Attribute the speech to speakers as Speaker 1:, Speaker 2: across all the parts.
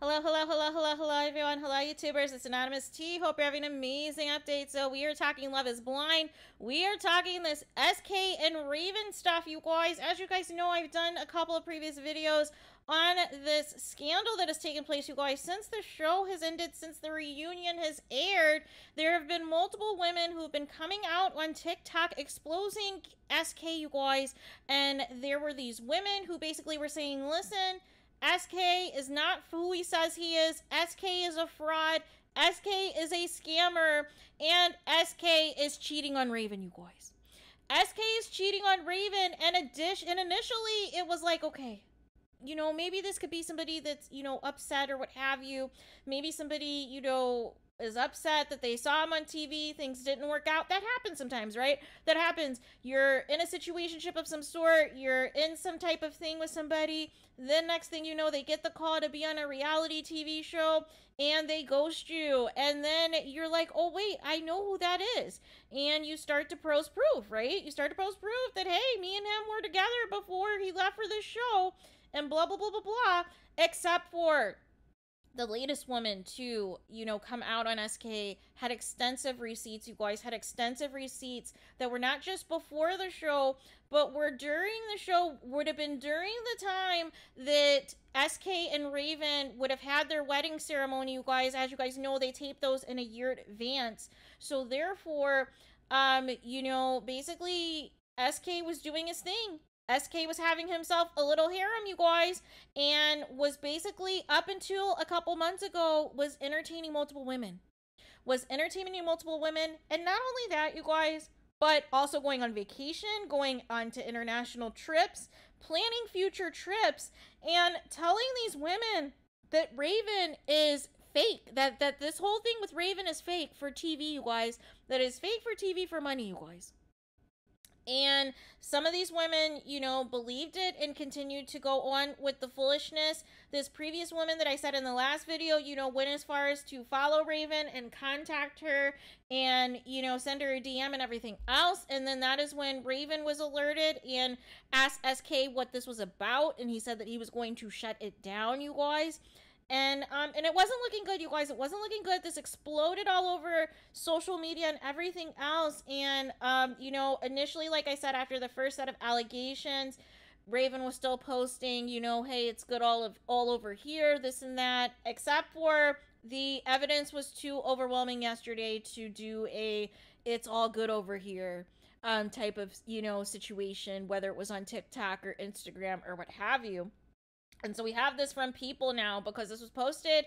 Speaker 1: Hello, hello, hello, hello, hello, everyone. Hello, YouTubers. It's Anonymous T. Hope you're having an amazing update. So we are talking Love is Blind. We are talking this SK and Raven stuff, you guys. As you guys know, I've done a couple of previous videos on this scandal that has taken place, you guys. Since the show has ended, since the reunion has aired, there have been multiple women who have been coming out on TikTok exposing SK, you guys. And there were these women who basically were saying, listen, SK is not who he says he is. SK is a fraud. SK is a scammer. And SK is cheating on Raven, you guys. SK is cheating on Raven. And initially, it was like, okay, you know, maybe this could be somebody that's, you know, upset or what have you. Maybe somebody, you know, is upset that they saw him on TV, things didn't work out. That happens sometimes, right? That happens. You're in a situationship of some sort, you're in some type of thing with somebody, then next thing you know, they get the call to be on a reality TV show, and they ghost you, and then you're like, oh wait, I know who that is, and you start to post proof, right? You start to post proof that, hey, me and him were together before he left for this show, and blah, blah, blah, blah, blah, except for the latest woman to, you know, come out on SK had extensive receipts, you guys, had extensive receipts that were not just before the show, but were during the show, would have been during the time that SK and Raven would have had their wedding ceremony, you guys. As you guys know, they tape those in a year in advance. So therefore, you know, basically SK was doing his thing. SK was having himself a little harem, you guys, and was basically, up until a couple months ago, was entertaining multiple women. And not only that, you guys, but also going on vacation, going on to international trips, planning future trips, and telling these women that Raven is fake, that this whole thing with Raven is fake for TV, you guys, that is fake for TV for money, you guys. And some of these women, you know, believed it and continued to go on with the foolishness. This previous woman that I said in the last video, you know, went as far as to follow Raven and contact her and, you know, send her a DM and everything else. And then that is when Raven was alerted and asked SK what this was about. And he said that he was going to shut it down, you guys. And it wasn't looking good, you guys. It wasn't looking good. This exploded all over social media and everything else. And, you know, initially, like I said, after the first set of allegations, Raven was still posting, you know, hey, it's good all over here, this and that, except for the evidence was too overwhelming yesterday to do a it's all good over here type of, you know, situation, whether it was on TikTok or Instagram or what have you. And so we have this from people now because this was posted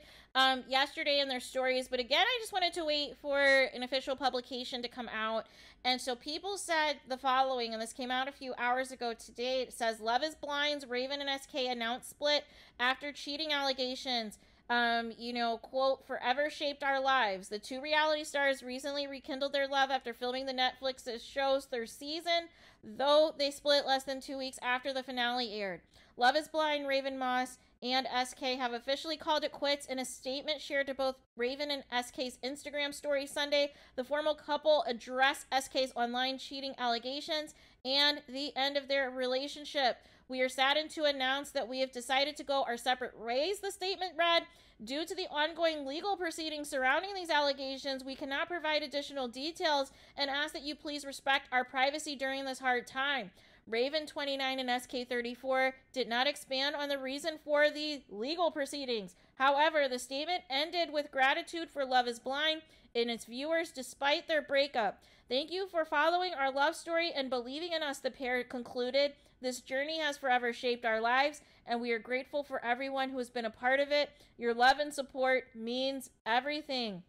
Speaker 1: yesterday in their stories. But again, I just wanted to wait for an official publication to come out. And so people said the following, and this came out a few hours ago today. It says, Love is Blind's Raven and SK announced split after cheating allegations. You know, quote, forever shaped our lives. The two reality stars recently rekindled their love after filming the Netflix's show's third season, though they split less than 2 weeks after the finale aired. Love is Blind, Raven Moss, and SK have officially called it quits. In a statement shared to both Raven and SK's Instagram story Sunday, the former couple addressed SK's online cheating allegations and the end of their relationship. We are saddened to announce that we have decided to go our separate ways, the statement read. Due to the ongoing legal proceedings surrounding these allegations, we cannot provide additional details and ask that you please respect our privacy during this hard time. Raven 29 and SK 34 did not expand on the reason for the legal proceedings. However, the statement ended with gratitude for Love is Blind and its viewers despite their breakup. Thank you for following our love story and believing in us, the pair concluded. This journey has forever shaped our lives, and we are grateful for everyone who has been a part of it. Your love and support means everything.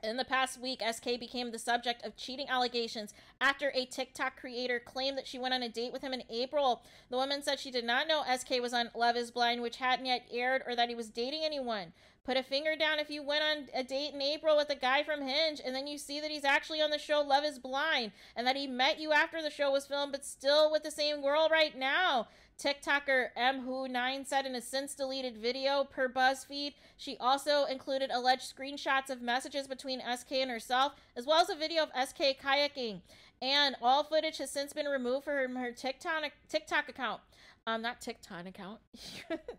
Speaker 1: In the past week, SK became the subject of cheating allegations after a TikTok creator claimed that she went on a date with him in April. The woman said she did not know SK was on Love is Blind, which hadn't yet aired, or that he was dating anyone. Put a finger down if you went on a date in April with a guy from Hinge, and then you see that he's actually on the show Love is Blind, and that he met you after the show was filmed, but still with the same girl right now. TikToker MWho9 said in a since deleted video per BuzzFeed. She also included alleged screenshots of messages between SK and herself, as well as a video of SK kayaking. And all footage has since been removed from her TikTok account. Not TikTok account.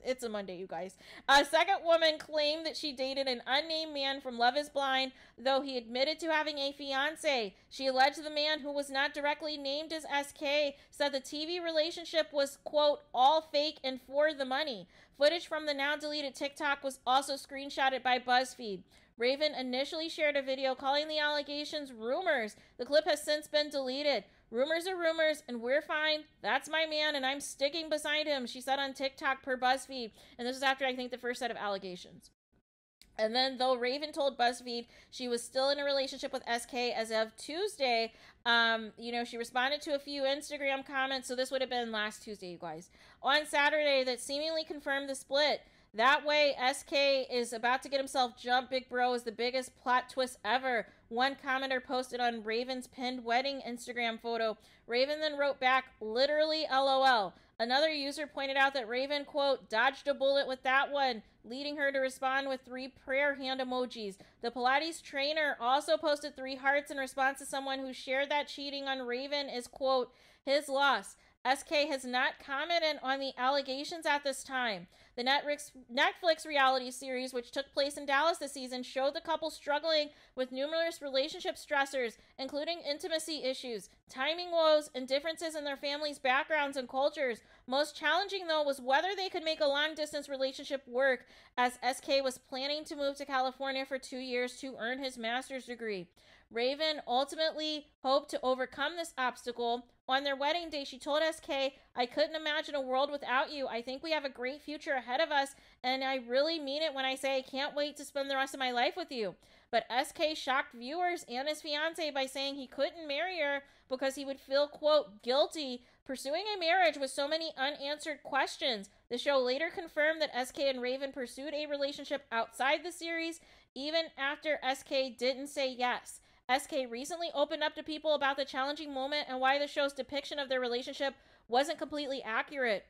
Speaker 1: It's a Monday, you guys. A second woman claimed that she dated an unnamed man from Love is Blind, though he admitted to having a fiance. She alleged the man, who was not directly named as SK, said the TV relationship was, quote, all fake and for the money. Footage from the now deleted TikTok was also screenshotted by BuzzFeed. Raven initially shared a video calling the allegations rumors. The clip has since been deleted. Rumors are rumors, and we're fine. That's my man, and I'm sticking beside him, she said on TikTok per BuzzFeed. And this was after, I think, the first set of allegations. And then, though Raven told BuzzFeed she was still in a relationship with SK as of Tuesday, she responded to a few Instagram comments. So this would have been last Tuesday, you guys. On Saturday, that seemingly confirmed the split. That way, SK is about to get himself jumped. Big bro is the biggest plot twist ever. One commenter posted on Raven's pinned wedding Instagram photo. Raven then wrote back, literally LOL. Another user pointed out that Raven, quote, dodged a bullet with that one, leading her to respond with 3 prayer hand emojis. The Pilates trainer also posted 3 hearts in response to someone who shared that cheating on Raven is, quote, his loss. SK has not commented on the allegations at this time. The Netflix reality series, which took place in Dallas this season, showed the couple struggling with numerous relationship stressors, including intimacy issues, timing woes, and differences in their families' backgrounds and cultures. Most challenging, though, was whether they could make a long-distance relationship work, as SK was planning to move to California for 2 years to earn his master's degree. Raven ultimately hoped to overcome this obstacle. On their wedding day, she told SK, I couldn't imagine a world without you. I think we have a great future ahead of us, and I really mean it when I say I can't wait to spend the rest of my life with you. But SK shocked viewers and his fiance by saying he couldn't marry her because he would feel, quote, guilty pursuing a marriage with so many unanswered questions. The show later confirmed that SK and Raven pursued a relationship outside the series, even after SK didn't say yes. SK recently opened up to people about the challenging moment and why the show's depiction of their relationship wasn't completely accurate.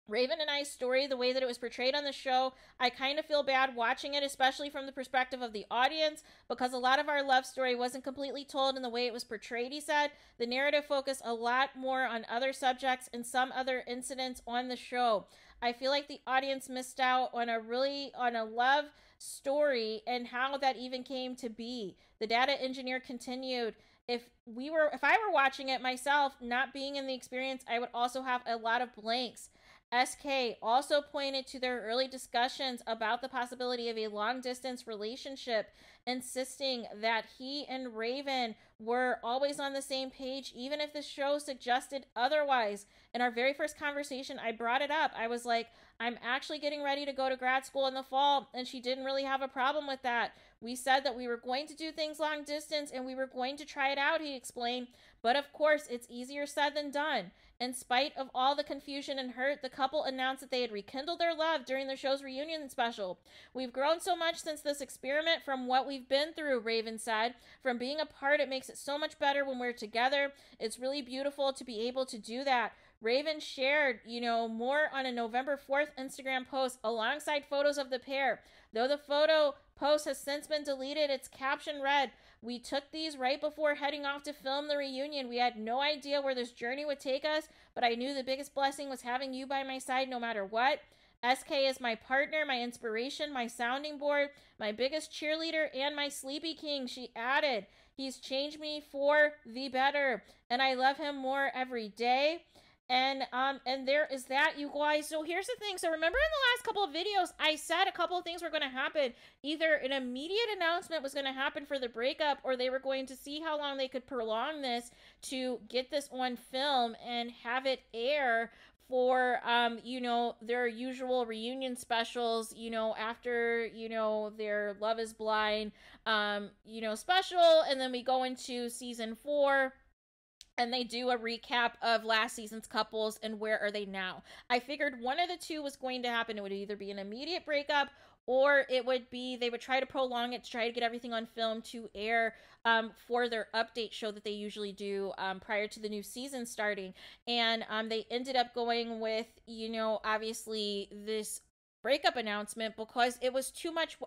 Speaker 1: Raven and I's story, the way that it was portrayed on the show, I kind of feel bad watching it, especially from the perspective of the audience, because a lot of our love story wasn't completely told in the way it was portrayed, he said. The narrative focused a lot more on other subjects and some other incidents on the show. I feel like the audience missed out on a love story and how that even came to be. The data engineer continued, if I were watching it myself, not being in the experience, I would also have a lot of blanks. SK also pointed to their early discussions about the possibility of a long-distance relationship, insisting that he and Raven were always on the same page, even if the show suggested otherwise. In our very first conversation, I brought it up. I was like, I'm actually getting ready to go to grad school in the fall, and she didn't really have a problem with that. We said that we were going to do things long distance, and we were going to try it out, he explained. But of course, it's easier said than done. In spite of all the confusion and hurt, the couple announced that they had rekindled their love during the show's reunion special. We've grown so much since this experiment from what we've been through, Raven said. From being apart, it makes it so much better when we're together. It's really beautiful to be able to do that. Raven shared, more on a November 4th Instagram post alongside photos of the pair. Though the photo post has since been deleted, its caption read, we took these right before heading off to film the reunion. We had no idea where this journey would take us, but I knew the biggest blessing was having you by my side no matter what. SK is my partner, my inspiration, my sounding board, my biggest cheerleader, and my sleepy king, she added. He's changed me for the better, and I love him more every day. And there is that, you guys. So here's the thing. So remember in the last couple of videos, I said a couple of things were going to happen. Either an immediate announcement was going to happen for the breakup, or they were going to see how long they could prolong this to get this on film and have it air for, their usual reunion specials, after, their Love is Blind, special. And then we go into season 4. And they do a recap of last season's couples and where are they now. I figured one of the two was going to happen. It would either be an immediate breakup, or it would be they would try to prolong it to try to get everything on film to air for their update show that they usually do prior to the new season starting. And they ended up going with, obviously this breakup announcement because it was too much,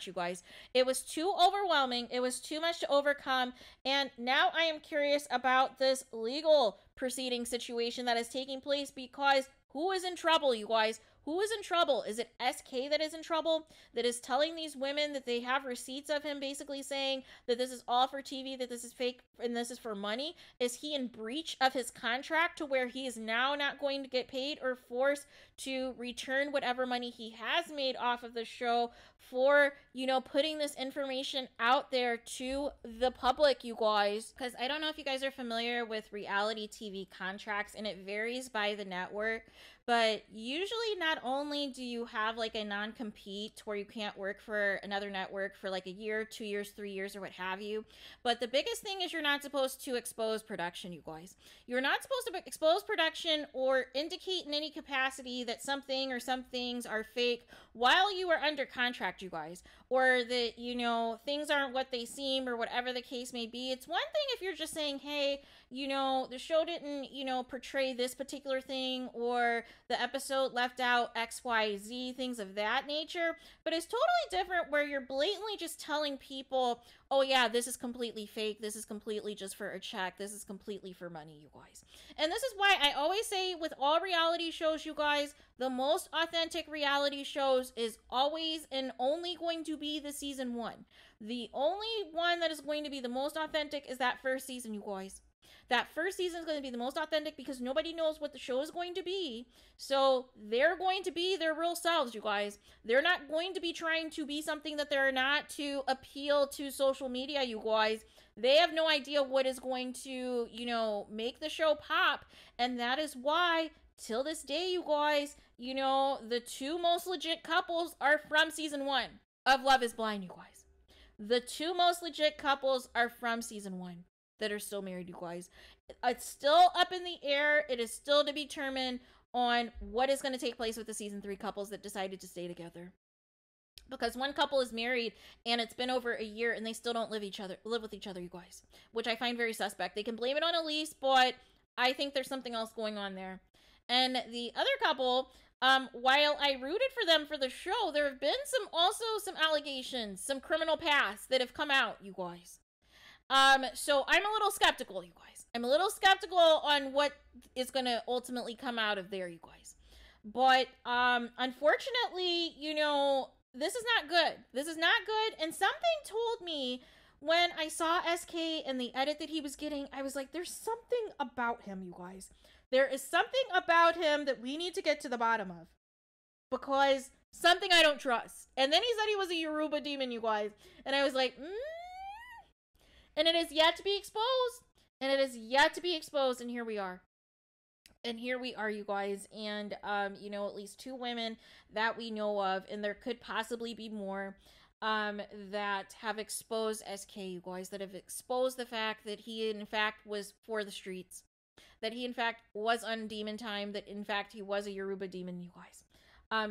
Speaker 1: you guys. It was too overwhelming. It was too much to overcome. And now I am curious about this legal proceeding situation that is taking place, because who is in trouble, you guys? Who is in trouble? Is it SK that is in trouble? That is telling these women that they have receipts of him basically saying that this is all for TV, that this is fake, and this is for money? Is he in breach of his contract to where he is now not going to get paid or forced to return whatever money he has made off of the show for, you know, putting this information out there to the public, you guys? Because I don't know if you guys are familiar with reality TV contracts, and it varies by the network. But usually not only do you have like a non-compete where you can't work for another network for like a year, 2 years, 3 years, or what have you, but the biggest thing is you're not supposed to expose production, you guys. You're not supposed to expose production or indicate in any capacity that something or some things are fake while you are under contract, you guys. Or that, you know, things aren't what they seem or whatever the case may be. It's one thing if you're just saying, hey, you know, the show didn't, you know, portray this particular thing, or the episode left out XYZ, things of that nature. But it's totally different where you're blatantly just telling people, oh yeah, this is completely fake. This is completely just for a check. This is completely for money, you guys. And this is why I always say with all reality shows, you guys, the most authentic reality shows is always and only going to be the season 1. The only one that is going to be the most authentic is that first season, you guys. That first season is going to be the most authentic because nobody knows what the show is going to be. So they're going to be their real selves, you guys. They're not going to be trying to be something that they're not to appeal to social media, you guys. They have no idea what is going to, you know, make the show pop. And that is why, till this day, you guys, you know, the 2 most legit couples are from season 1 of Love is Blind, you guys. The 2 most legit couples are from season 1 that are still married, you guys. It's still up in the air. It is still to be determined on what is going to take place with the season 3 couples that decided to stay together. Because one couple is married and it's been over a year and they still don't live with each other, you guys. Which I find very suspect. They can blame it on Elise, but I think there's something else going on there. And the other couple, while I rooted for them for the show, there have been some allegations, some criminal past that have come out, you guys. So I'm a little skeptical, you guys. I'm a little skeptical on what is going to ultimately come out of there, you guys. But, unfortunately, you know, this is not good. This is not good. And something told me when I saw SK and the edit that he was getting, I was like, there's something about him, you guys. There is something about him that we need to get to the bottom of. Because something I don't trust. And then he said he was a Yoruba demon, you guys. And I was like, And it is yet to be exposed. And it is yet to be exposed. And here we are. And here we are, you guys. And, you know, at least 2 women that we know of. And there could possibly be more that have exposed SK, you guys. That have exposed the fact that he, in fact, was for the streets. That he, in fact, was on demon time. That, in fact, he was a Yoruba demon, you guys.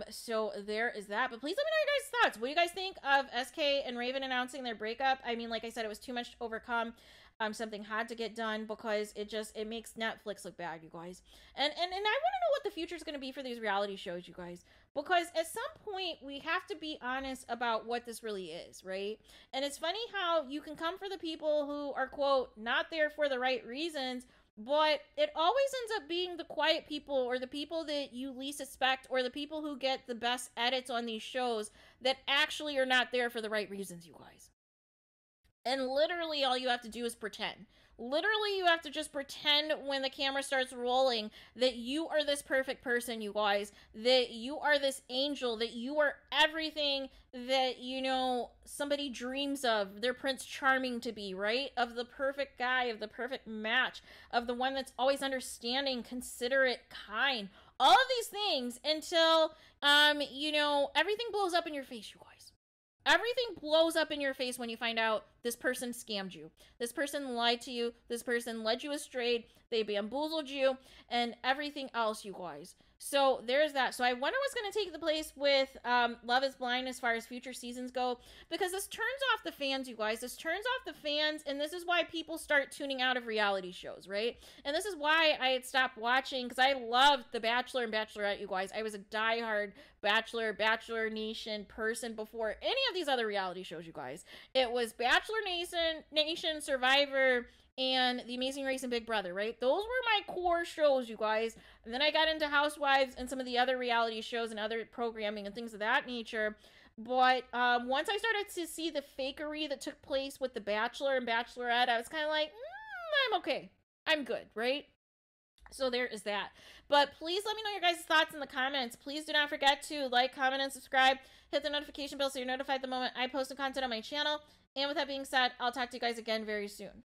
Speaker 1: So there is that. But please let me know your guys' thoughts. What do you guys think of SK and Raven announcing their breakup? I mean, like I said, it was too much to overcome. Something had to get done because it makes Netflix look bad, you guys. And I want to know what the future is going to be for these reality shows, you guys. Because at some point, we have to be honest about what this really is, right? And it's funny how you can come for the people who are, quote, not there for the right reasons, but it always ends up being the quiet people or the people that you least expect or the people who get the best edits on these shows that actually are not there for the right reasons, you guys. And literally all you have to do is pretend. Literally you have to just pretend when the camera starts rolling that you are this perfect person, you guys. That you are this angel. That you are everything that, you know, somebody dreams of. Their Prince Charming to be, right? Of the perfect guy, of the perfect match. Of the one that's always understanding, considerate, kind. All of these things until, you know, everything blows up in your face, you guys. Everything blows up in your face when you find out this person scammed you. This person lied to you. This person led you astray. they bamboozled you, and everything else, you guys. So there's that. So I wonder what's going to take the place with Love is Blind as far as future seasons go, because this turns off the fans, you guys. This turns off the fans, and this is why people start tuning out of reality shows, right? And this is why I had stopped watching, because I loved The Bachelor and Bachelorette, you guys. I was a diehard Bachelor Nation person before any of these other reality shows, you guys. It was Bachelor Nation, Survivor, and The Amazing Race and Big Brother, right? Those were my core shows, you guys. And then I got into Housewives and some of the other reality shows and other programming and things of that nature. But once I started to see the fakery that took place with The Bachelor and Bachelorette, I was kind of like, I'm okay. I'm good, right? So there is that. But please let me know your guys' thoughts in the comments. Please do not forget to like, comment, and subscribe. Hit the notification bell so you're notified the moment I post new content on my channel. And with that being said, I'll talk to you guys again very soon.